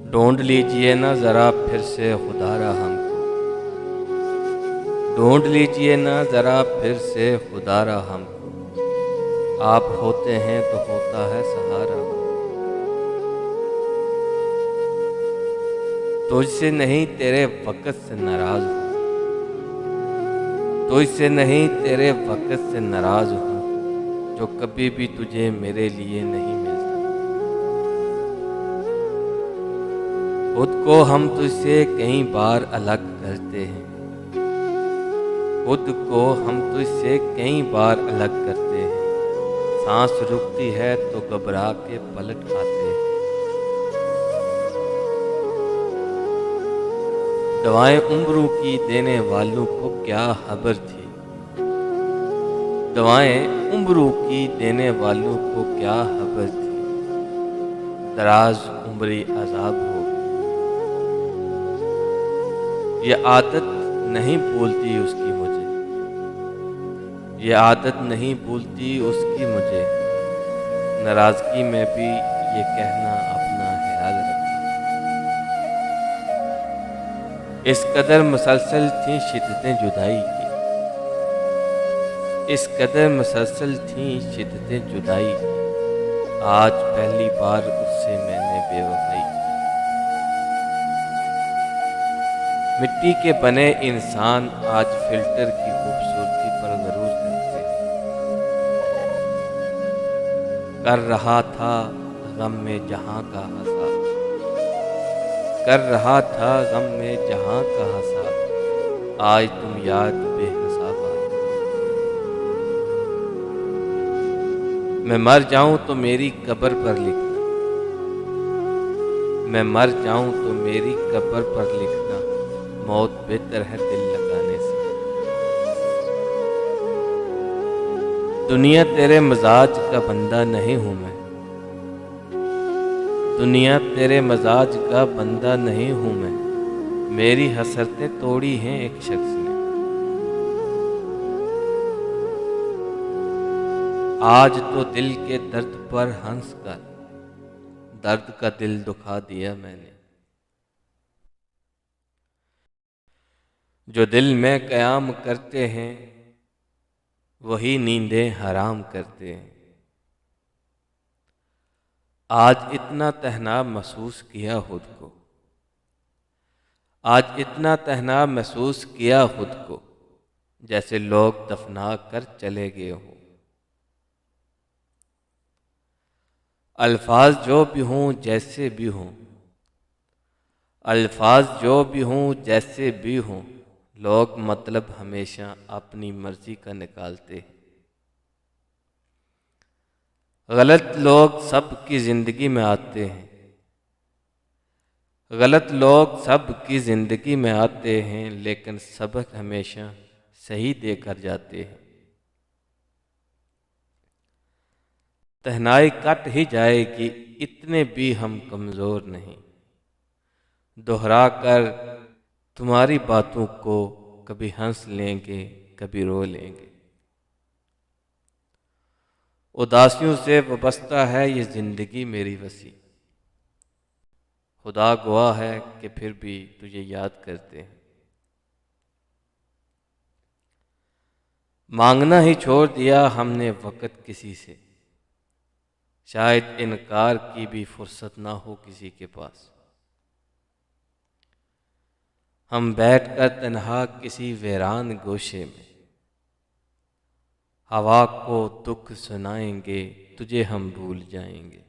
ढूंढ लीजिए ना ज़रा फिर से खुदारा हमको, ढूंढ लीजिए ना ज़रा फिर से खुदारा हमको। आप होते हैं तो होता है सहारा। तुझसे नहीं तेरे वक़्त से नाराज़ हूँ, तुझसे नहीं तेरे वक़्त से नाराज़ हूँ, जो कभी भी तुझे मेरे लिए नहीं मिलता। खुद को हम तुझसे कई बार अलग करते हैं, खुद को हम तुझसे कई बार अलग करते हैं। सांस रुकती है तो घबरा के पलट खाते हैं। दवाएं उम्रों की देने वालों को क्या खबर थी, दवाएं उम्रों की देने वालों को क्या खबर थी। दराज उम्री अजाब हो, ये आदत नहीं भूलती उसकी मुझे, ये आदत नहीं भूलती उसकी मुझे। नाराज़गी में भी ये कहना अपना ख्याल रखना। इस कदर मुसलसल थी शिद्दतें जुदाई की, इस कदर मुसलसल थी शिद्दतें जुदाई की। आज पहली बार उससे मैंने बेवफाई की। मिट्टी के बने इंसान आज फिल्टर की खूबसूरती पर गरूर करते हैं। कर रहा था गम में जहां का हंसा, कर रहा था गम में जहां का हंसा। आज तुम याद बेहिसाब आए। मैं मर जाऊं तो मेरी कब्र पर लिखना, मैं मर जाऊं तो मेरी कब्र पर लिखना। मौत बेहतर है दिल लगाने से। दुनिया तेरे मजाज का बंदा नहीं हूं मैं, दुनिया तेरे मजाज का बंदा नहीं हूं मैं। मेरी हसरतें तोड़ी हैं एक शख्स ने। आज तो दिल के दर्द पर हंस कर दर्द का दिल दुखा दिया मैंने। जो दिल में क़याम करते हैं वही नींदें हराम करते हैं। आज इतना तहना महसूस किया खुद को, आज इतना तहना महसूस किया खुद को, जैसे लोग दफना कर चले गए हों। अल्फाज जो भी हों जैसे भी हों, अल्फाज जो भी हों जैसे भी हों, लोग मतलब हमेशा अपनी मर्जी का निकालते हैं। गलत लोग सबकी ज़िंदगी में आते हैं, गलत लोग सबकी ज़िंदगी में आते हैं, लेकिन सबक हमेशा सही देकर जाते हैं। तन्हाई कट ही जाएगी इतने भी हम कमज़ोर नहीं। दोहरा कर तुम्हारी बातों को कभी हंस लेंगे कभी रो लेंगे। उदासियों से वाबस्ता है ये ज़िंदगी मेरी वसी। खुदा गवाह है कि फिर भी तुझे याद करते हैं। मांगना ही छोड़ दिया हमने वक़्त किसी से, शायद इनकार की भी फुर्सत ना हो किसी के पास। हम बैठकर तन्हा किसी वीरान गोशे में, हवा को दुख सुनाएंगे तुझे हम भूल जाएंगे।